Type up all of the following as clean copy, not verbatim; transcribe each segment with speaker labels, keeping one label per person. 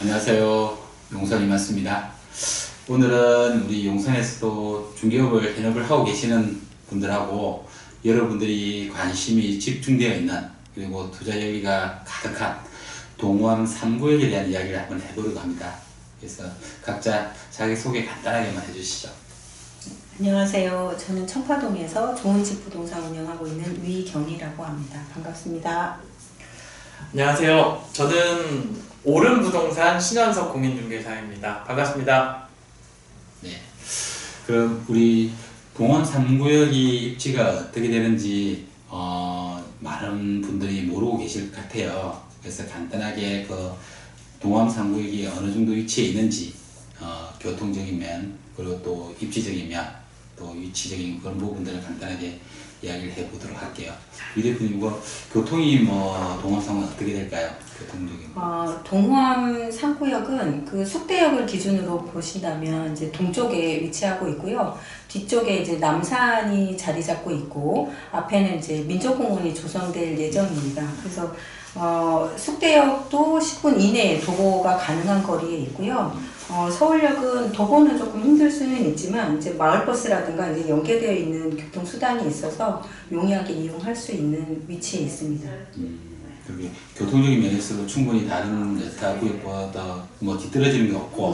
Speaker 1: 안녕하세요. 용선 이맞습니다. 오늘은 우리 용선에서도 중개업을 현업을 하고 계시는 분들하고 여러분들이 관심이 집중되어 있는 그리고 투자 여기가 가득한 동호암 3구역에 대한 이야기를 한번 해보려고 합니다. 그래서 각자 자기소개 간단하게만 해주시죠.
Speaker 2: 안녕하세요. 저는 청파동에서 좋은집 부동산 운영하고 있는 위경희라고 합니다. 반갑습니다.
Speaker 3: 안녕하세요. 저는 오른부동산 신현석 공인중개사입니다. 반갑습니다.
Speaker 1: 네. 그럼 우리 동호암 3구역이 입지가 어떻게 되는지 많은 분들이 모르고 계실 것 같아요. 그래서 간단하게 그 동호암 3구역이 어느 정도 위치에 있는지 교통적인 면 그리고 또 입지적인 면 또 위치적인 그런 부분들을 간단하게 이야기를 해보도록 할게요. 유 대표님, 교통이 동호암 3구역은 어떻게 될까요? 교통적인.
Speaker 2: 동호암 3구역은 그 숙대역을 기준으로 보신다면 이제 동쪽에 위치하고 있고요. 뒤쪽에 이제 남산이 자리 잡고 있고 앞에는 이제 민족공원이 조성될 예정입니다. 그래서 숙대역도 10분 이내에 도보가 가능한 거리에 있고요. 서울역은 도보는 조금 힘들 수는 있지만 이제 마을버스라든가 이제 연계되어 있는 교통수단이 있어서 용이하게 이용할 수 있는 위치에 있습니다.
Speaker 1: 그게 교통적인 면에서도 충분히 다른 여타 구역보다 뒤떨어지는 게 없고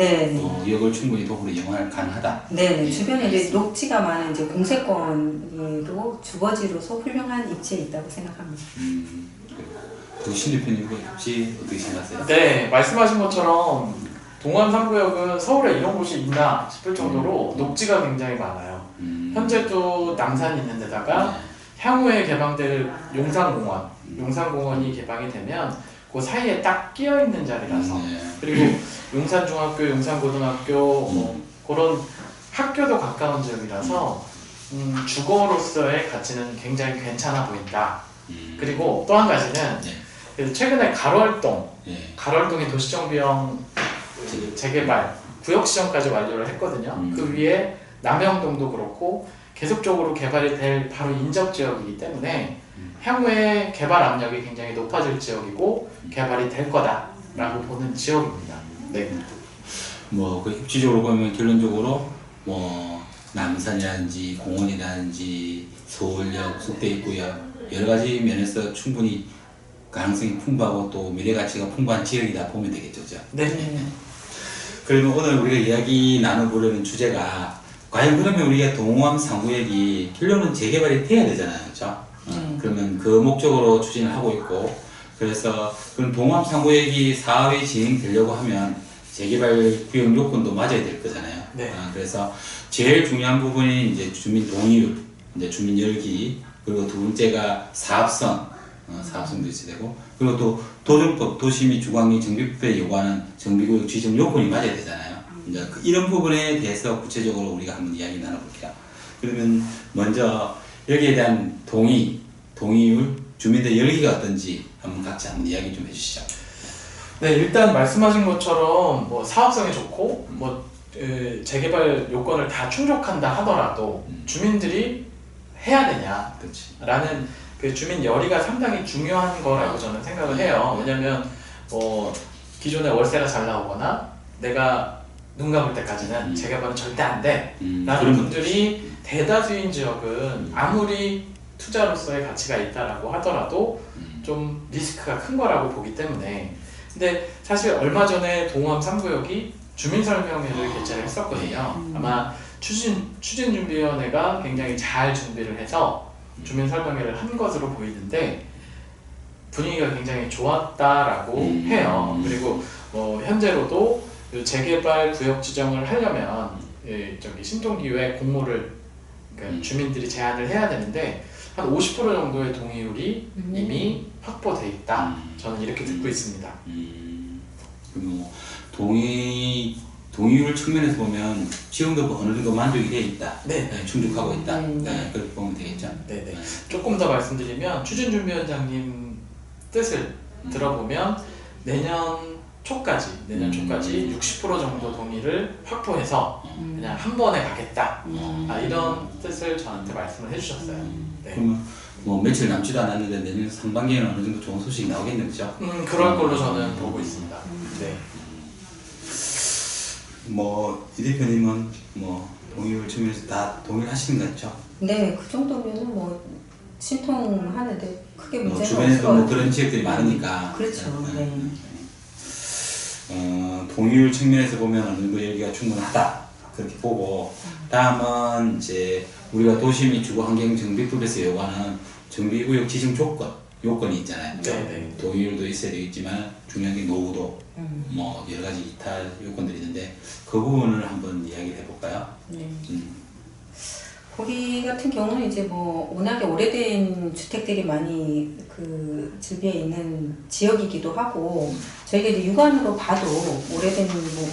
Speaker 1: 역을 충분히 도보로 이용할 가능하다.
Speaker 2: 네, 주변에 이제 녹지가 많은 이제 공세권으로 주거지로서 훌륭한 입지에 있다고 생각합니다.
Speaker 1: 신 대표님 혹시 어떻게 생각하세요?
Speaker 3: 네, 말씀하신 것처럼 동호암 3구역은 서울에 이런 곳이 있나 싶을 정도로 녹지가 굉장히 많아요. 현재도 남산이 있는 데다가 향후에 개방될 용산공원이 개방이 되면 그 사이에 딱 끼어 있는 자리라서 그리고 용산중학교, 용산고등학교 그런 학교도 가까운 지역이라서 주거로서의 가치는 굉장히 괜찮아 보인다. 그리고 또 한 가지는 최근에 가로활동이 도시정비형 재개발 구역 시정까지 완료를 했거든요. 그 위에 남영동도 그렇고 계속적으로 개발이 될 바로 인접 지역이기 때문에 향후에 개발 압력이 굉장히 높아질 지역이고 개발이 될 거다라고 보는 지역입니다. 네.
Speaker 1: 그 입지적으로 보면 결론적으로 남산이라든지 공원이라든지 서울역, 숙대입구역 여러 가지 면에서 충분히 가능성이 풍부하고 또 미래 가치가 풍부한 지역이다 보면 되겠죠, 그죠?
Speaker 3: 네.
Speaker 1: 그러면 오늘 우리가 이야기 나눠보려는 주제가 과연 그러면 우리가 동호암 3구역이 결론은 재개발이 돼야 되잖아요, 그렇죠? 그러면 그 목적으로 추진을 하고 있고 그래서 그럼 동호암 3구역이 사업이 진행되려고 하면 재개발 구역 요건도 맞아야 될 거잖아요.
Speaker 3: 네.
Speaker 1: 그래서 제일 중요한 부분이 이제 주민 동의율, 이제 주민 열기 그리고 두 번째가 사업성도 있어야 되고 그리고 또 도정법, 도시 및 주거환경 정비법에 요구하는 정비구역 지정 요건이 맞아야 되잖아요. 이제 이런 부분에 대해서 구체적으로 우리가 한번 이야기 나눠볼게요. 그러면 먼저 여기에 대한 동의율, 주민들 열기가 어떤지 한번 각자 한번 이야기 좀 해주시죠.
Speaker 3: 네, 일단 말씀하신 것처럼 사업성이 좋고 재개발 요건을 다 충족한다 하더라도 주민들이 해야 되냐라는 그 주민 열의가 상당히 중요한 거라고 저는 생각을 해요. 왜냐면 기존에 월세가 잘 나오거나 내가 눈 감을 때까지는 재개발은 절대 안 돼 라는 분들이 대다수인 지역은 아무리 투자로서의 가치가 있다라고 하더라도 좀 리스크가 큰 거라고 보기 때문에 근데 사실 얼마 전에 동호암 3구역이 주민설명회를 개최를 했었거든요. 아마 추진준비위원회가 굉장히 잘 준비를 해서 주민설명회를 한 것으로 보이는데 분위기가 굉장히 좋았다라고 해요. 그리고 현재로도 재개발 구역 지정을 하려면 신동기후에 공모를 주민들이 제안을 해야 되는데 한 50% 정도의 동의율이 이미 확보돼 있다. 저는 이렇게 듣고 있습니다.
Speaker 1: 그리고 동의율 측면에서 보면 지금도 어느 정도 만족이 되어 있다. 충족하고 있다. 그렇게 보면 되겠죠.
Speaker 3: 네네. 조금 더 말씀드리면 추진준비위원장님 뜻을 들어보면 내년 초까지 60% 정도 동의를 확보해서 그냥 한 번에 가겠다. 이런 뜻을 저한테 말씀을 해주셨어요. 네.
Speaker 1: 그러면 며칠 남지도 않았는데 내년 상반기에는 어느 정도 좋은 소식이 나오겠네요, 그죠?
Speaker 3: 그럴 걸로 저는 보고 있습니다. 네.
Speaker 1: 이 대표님은 동의율 측면에서 다 동의를 하시는 것 같죠?
Speaker 2: 네, 그 정도면은 신통하는데 크게 문제가 없을
Speaker 1: 주변에도
Speaker 2: 것 같아요.
Speaker 1: 그런 지역들이 많으니까.
Speaker 2: 그렇죠. 네.
Speaker 1: 동의율 측면에서 보면 어느 정도 여기가 충분하다 그렇게 보고, 다음은 이제 우리가 도시 및 주거 환경 정비법에서 요구하는 정비구역 지정 요건이 있잖아요.
Speaker 3: 네네.
Speaker 1: 동의율도 있어야 되겠지만 중요한 게 노후도 여러 가지 기타 요건들이 있는데 그 부분을 한번 이야기를 해볼까요?
Speaker 2: 네. 거기 같은 경우는 이제 워낙에 오래된 주택들이 많이 주변에 있는 지역이기도 하고, 저희가 이제 육안으로 봐도 오래된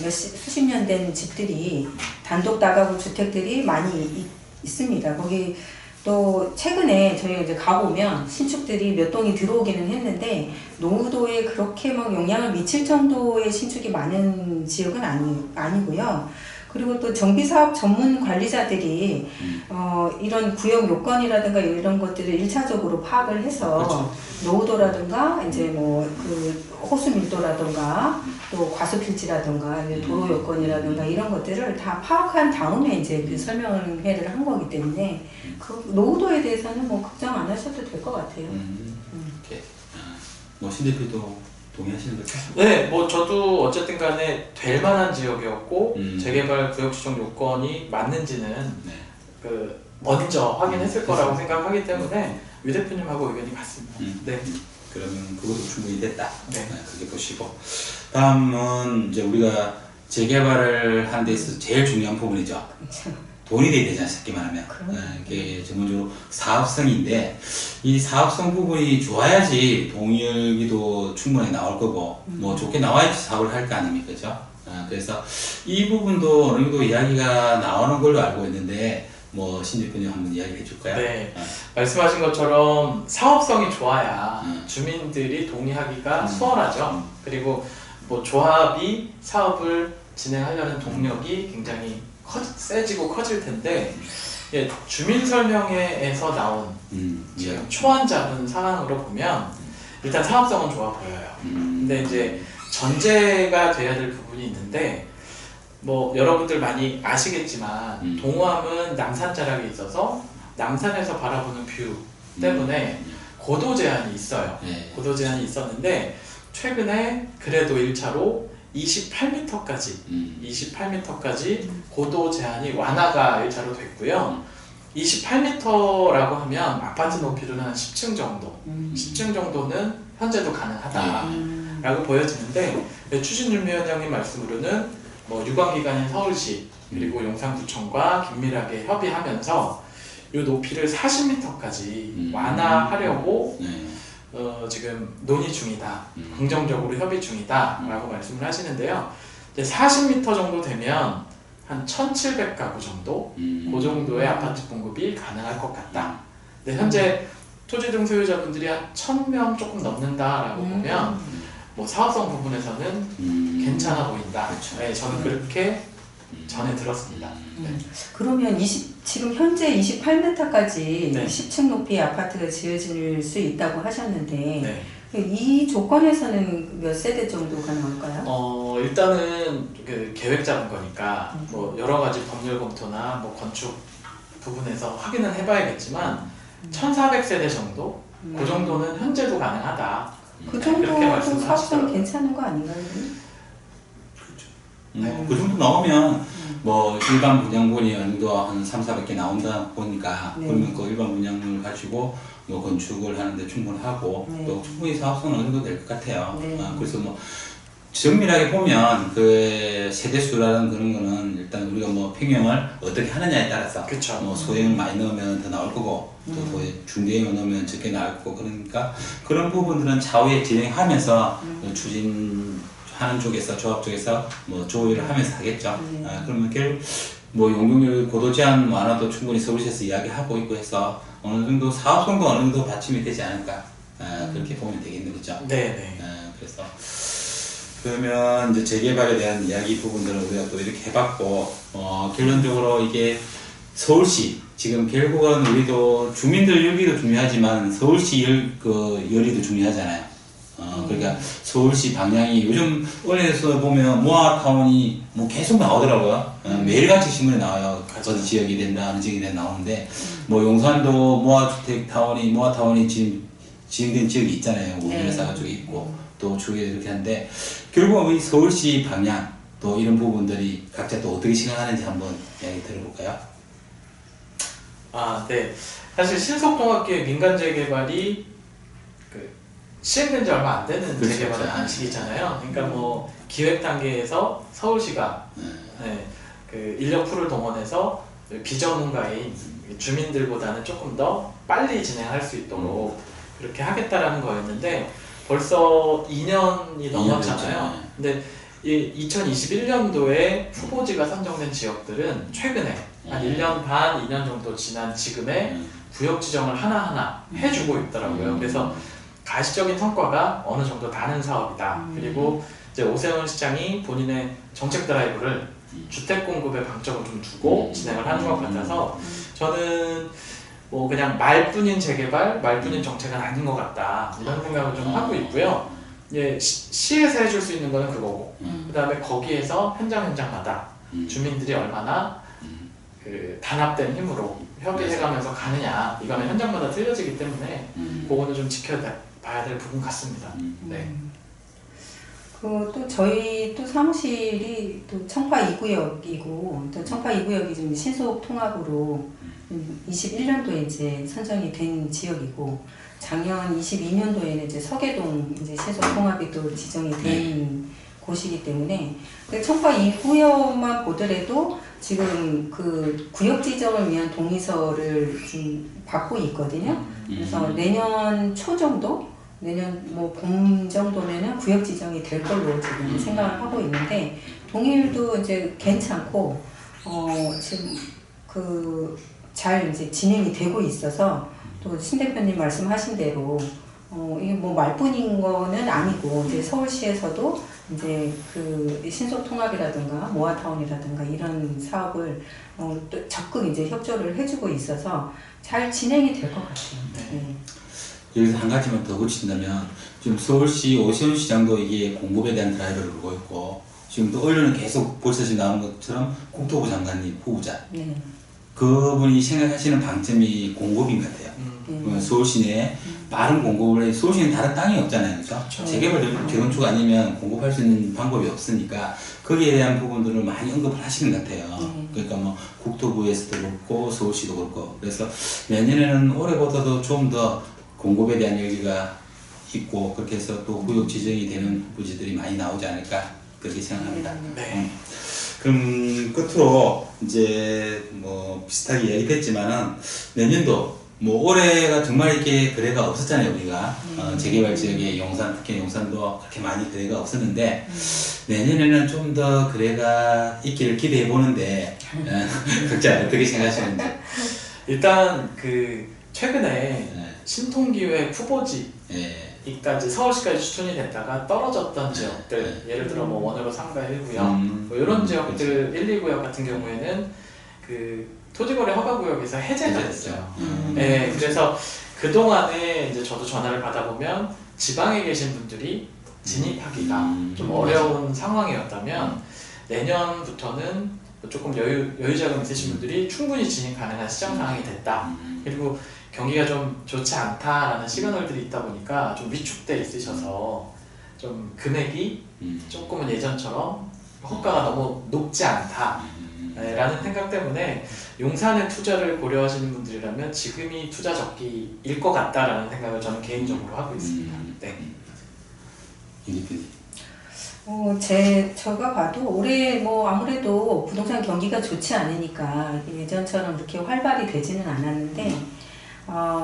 Speaker 2: 수십 년 된 집들이 단독 다가구 주택들이 많이 있습니다. 거기 또 최근에 저희가 이제 가보면 신축들이 몇 동이 들어오기는 했는데 노후도에 그렇게 영향을 미칠 정도의 신축이 많은 지역은 아니고요. 그리고 또 정비사업 전문 관리자들이 이런 구역 요건이라든가 이런 것들을 1차적으로 파악을 해서
Speaker 1: 그렇죠.
Speaker 2: 노후도라든가 이제 호수 밀도라든가 또 과수 필지라든가 도로 요건이라든가 이런 것들을 다 파악한 다음에 이제 그 설명회를 한 거기 때문에 그 노후도에 대해서는 걱정 안 하셔도 될 것 같아요.
Speaker 1: 이렇게 신 대표도 동의하시는 거죠?
Speaker 3: 네, 저도 어쨌든 간에 될 만한 지역이었고 재개발 구역 지정 요건이 맞는지는 먼저 확인했을 거라고 생각하기 때문에 유 대표님하고 의견이 같습니다. 네.
Speaker 1: 그러면 그것도 충분히 됐다.
Speaker 3: 네.
Speaker 1: 그렇게 보시고, 다음은 이제 우리가 재개발을 하는 데 있어서 제일 중요한 부분이죠. 돈이 돼야 되잖아요, 쉽게 말하면. 이게 전문적으로 사업성인데, 이 사업성 부분이 좋아야지 동의율기도 충분히 나올 거고, 좋게 나와야지 사업을 할 거 아닙니까, 그죠? 그래서 이 부분도 어느 정도 이야기가 나오는 걸로 알고 있는데, 신 대표님 한번 이야기 해줄까요?
Speaker 3: 네. 말씀하신 것처럼 사업성이 좋아야 주민들이 동의하기가 수월하죠. 그리고 조합이 사업을 진행하려는 동력이 굉장히 세지고 커질 텐데, 주민 설명회에서 나온 지금 초안 잡은 상황으로 보면 일단 사업성은 좋아 보여요. 근데 이제 전제가 돼야 될 부분이 있는데, 여러분들 많이 아시겠지만 동호함은 남산 자락에 있어서 남산에서 바라보는 뷰 때문에 고도 제한이 있어요. 고도 제한이 있었는데 최근에 그래도 1차로 28m까지 고도 제한이 완화가 1차로 됐고요. 28m라고 하면 아파트 높이로는 한 10층 정도, 10층 정도는 현재도 가능하다라고 보여지는데, 추진준비위원장님 말씀으로는 유관기관인 서울시 그리고 용산구청과 긴밀하게 협의하면서 이 높이를 40m까지 완화하려고 지금 논의 중이다, 긍정적으로 협의 중이다 라고 말씀을 하시는데요. 이제 40m 정도 되면 한 1700가구 정도, 그 정도의 아파트 공급이 가능할 것 같다. 근데 현재 토지 등 소유자분들이 한 1000명 조금 넘는다라고 보면 사업성 부분에서는 괜찮아 보인다.
Speaker 1: 그렇죠.
Speaker 3: 네, 저는 그렇게 전에 들었습니다. 네.
Speaker 2: 그러면 지금 현재 28m까지
Speaker 3: 네.
Speaker 2: 10층 높이의 아파트가 지어질 수 있다고 하셨는데,
Speaker 3: 네.
Speaker 2: 이 조건에서는 몇 세대 정도가 나올까요?
Speaker 3: 일단은 계획 잡은 거니까 여러 가지 법률 검토나 건축 부분에서 확인은 해봐야겠지만 1400세대 정도? 그 정도는 현재도 가능하다.
Speaker 2: 그
Speaker 3: 그렇게
Speaker 2: 정도도
Speaker 3: 말씀을
Speaker 2: 사업성
Speaker 3: 하시더라고요.
Speaker 2: 괜찮은 거 아닌가요?
Speaker 1: 그 정도 나오면 일반 분양분이 어느 정도 한 3,400개 나온다 보니까 그러면 그 일반 분양을 가지고 건축을 하는데 충분하고 또 충분히 사업성은 어느 정도 될 것 같아요. 그래서 정밀하게 보면 그 세대수라는 그런 거는 일단 우리가 평형을 어떻게 하느냐에 따라서
Speaker 3: 그쵸.
Speaker 1: 소형을 많이 넣으면 더 나올 거고 또 중대형을 넣으면 적게 나올 거고, 그러니까 그런 부분들은 차후에 진행하면서 추진하는 쪽에서 조합 쪽에서 조율을 하면서 하겠죠. 그러면 결국 용적률 고도 제한 완화도 충분히 서울시에서 이야기하고 있고 해서 어느 정도 사업성도 어느 정도 받침이 되지 않을까, 그렇게 보면 되겠는 거죠.
Speaker 3: 네.
Speaker 1: 그래서 그러면 이제 재개발에 대한 이야기 부분들을 우리가 또 이렇게 해봤고, 결론적으로 이게 서울시, 지금 결국은 우리도 주민들 열기도 중요하지만 서울시 열의도 중요하잖아요. 그러니까 서울시 방향이 요즘 언론에서 보면 모아타운이 뭐 계속 나오더라고요. 매일같이 신문에 나와요. 어느 지역이 된다, 어느 지역이 된다 나오는데 뭐 용산도 모아타운이 지금 지정된 지역이 있잖아요. 우리나라 쪽에 있고 또 쪽에 이렇게 하는데 결국 우리 서울시 방향 또 이런 부분들이 각자 또 어떻게 생각하는지 한번 이야기 들어볼까요?
Speaker 3: 네. 사실 신속통합기획 민간 재개발이 시행된 지 얼마 안 되는
Speaker 1: 그렇죠.
Speaker 3: 재개발 방식이잖아요. 그러니까 뭐 기획 단계에서 서울시가 그 인력 풀을 동원해서 비전문가인 주민들보다는 조금 더 빨리 진행할 수 있도록 그렇게 하겠다라는 거였는데 벌써 2년이 넘었잖아요. 근데 이 2021년도에 후보지가 선정된 지역들은 최근에 한 1년 반, 2년 정도 지난 지금에 구역 지정을 하나하나 해주고 있더라고요. 그래서 가시적인 성과가 어느 정도 나는 사업이다. 그리고 이제 오세훈 시장이 본인의 정책 드라이브를 주택 공급에 방점을 좀 두고 진행을 하는 것 같아서 저는 뭐 그냥 말뿐인 재개발, 말뿐인 정책은 아닌 것 같다. 이런 생각을 좀 하고 있고요. 예, 시에서 해줄 수 있는 거는 그거고 그 다음에 거기에서 현장마다 주민들이 얼마나 그 단합된 힘으로 협의해가면서 가느냐 이거는 현장마다 틀려지기 때문에 그거는 좀 지켜봐야 될 부분 같습니다. 네.
Speaker 2: 또 저희 또 사무실이 또 청파 2구역이고 또 청파 2구역이 좀 신속 통합으로 21년도에 이제 선정이 된 지역이고 작년 22년도에는 이제 서계동 이제 신속 통합이 또 지정이 된 곳이기 때문에 청파 2구역만 보더라도 지금 그 구역 지정을 위한 동의서를 좀 받고 있거든요. 그래서 내년 초 정도, 내년 뭐 봄 정도면은 구역 지정이 될 걸로 지금 생각을 하고 있는데 동의율도 이제 괜찮고 지금 그 잘 이제 진행이 되고 있어서 또 신 대표님 말씀하신 대로 이게 뭐 말뿐인 거는 아니고 이제 서울시에서도 이제 그 신속 통합이라든가 모아타운이라든가 이런 사업을 또 적극 이제 협조를 해주고 있어서 잘 진행이 될 것 같아요. 네.
Speaker 1: 여기서 한 가지만 더 붙인다면 지금 서울시 오세훈 시장도 이게 공급에 대한 드라이브를 걸고 있고 지금 또 언론은 계속 벌써 지금 나온 것처럼 국토부 장관님 후보자 그분이 생각하시는 방점이 공급인 것 같아요. 서울시 내에 빠른 공급을 서울시는 다른 땅이 없잖아요. 그렇죠? 재개발 재건축 아니면 공급할 수 있는 방법이 없으니까 거기에 대한 부분들을 많이 언급을 하시는 것 같아요. 그러니까 뭐 국토부에서도 그렇고 서울시도 그렇고 그래서 내년에는 올해보다도 좀 더 공급에 대한 여기가 있고 그렇게 해서 또 구역 지정이 되는 후보지들이 많이 나오지 않을까 그렇게 생각합니다. 그럼 끝으로 이제 뭐 비슷하게 이야기했지만은 내년도 뭐 올해가 정말 이렇게 거래가 없었잖아요 우리가 재개발 지역의 용산 특히 용산도 그렇게 많이 거래가 없었는데 내년에는 좀 더 거래가 있기를 기대해 보는데 각자 어떻게 생각하시는지
Speaker 3: 일단 그 최근에 신통기획 후보지까지 서울시까지 추천이 됐다가 떨어졌던 지역들 예를 들어 뭐 원으로 3가 1구역 뭐 이런 지역들 1, 2구역 같은 경우에는 그 토지거래 허가구역에서 해제가 됐어요. 네, 그래서 그동안에 이제 저도 전화를 받아보면 지방에 계신 분들이 진입하기가 좀 어려운 상황이었다면 내년부터는 조금 여유 자금 있으신 분들이 충분히 진입 가능한 시장 상황이 됐다. 그리고 경기가 좀 좋지 않다라는 시그널들이 있다 보니까 좀 위축돼 있으셔서 좀 금액이 조금은 예전처럼 호가가 너무 높지 않다라는 생각 때문에 용산에 투자를 고려하시는 분들이라면 지금이 투자 적기일 것 같다라는 생각을 저는 개인적으로 하고 있습니다. 네.
Speaker 2: 제가 봐도 올해 뭐 아무래도 부동산 경기가 좋지 않으니까 예전처럼 그렇게 활발히 되지는 않았는데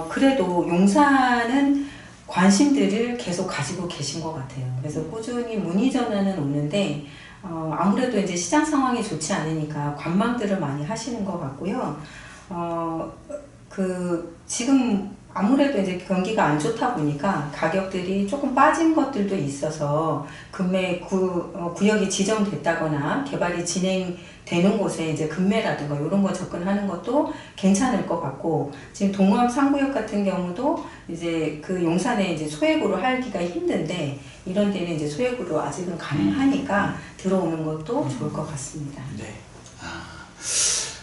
Speaker 2: 그래도 용산은 관심들을 계속 가지고 계신 것 같아요. 그래서 꾸준히 문의 전화는 오는데 아무래도 이제 시장 상황이 좋지 않으니까 관망들을 많이 하시는 것 같고요. 지금 아무래도 이제 경기가 안 좋다 보니까 가격들이 조금 빠진 것들도 있어서 구역이 지정됐다거나 개발이 진행되는 곳에 이제 급매라든가 이런 거 접근하는 것도 괜찮을 것 같고, 지금 동암 3구역 같은 경우도 이제 그 용산에 이제 소액으로 하기가 힘든데 이런 데는 이제 소액으로 아직은 가능하니까 들어오는 것도 좋을 것 같습니다.
Speaker 3: 네.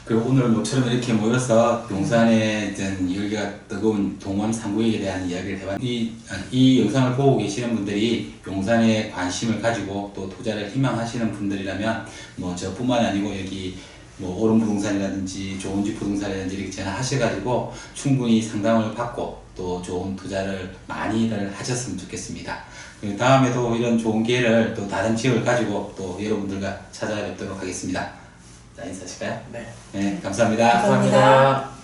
Speaker 1: 그리고 오늘 모처럼 이렇게 모여서 용산의 열기가 뜨거운 동암 3구역에 대한 이야기를 해봤는데, 이 영상을 보고 계시는 분들이 용산에 관심을 가지고 또 투자를 희망하시는 분들이라면 뭐 저뿐만 아니고 여기 뭐 오름부동산이라든지 좋은집 부동산이라든지 이렇게 전화하셔가지고 충분히 상담을 받고 또 좋은 투자를 많이들 하셨으면 좋겠습니다. 다음에도 이런 좋은 기회를 또 다른 지역을 가지고 또 여러분들과 찾아뵙도록 하겠습니다. 자, 인사하실까요?
Speaker 3: 네.
Speaker 1: 네, 감사합니다.
Speaker 2: 감사합니다.
Speaker 3: 감사합니다.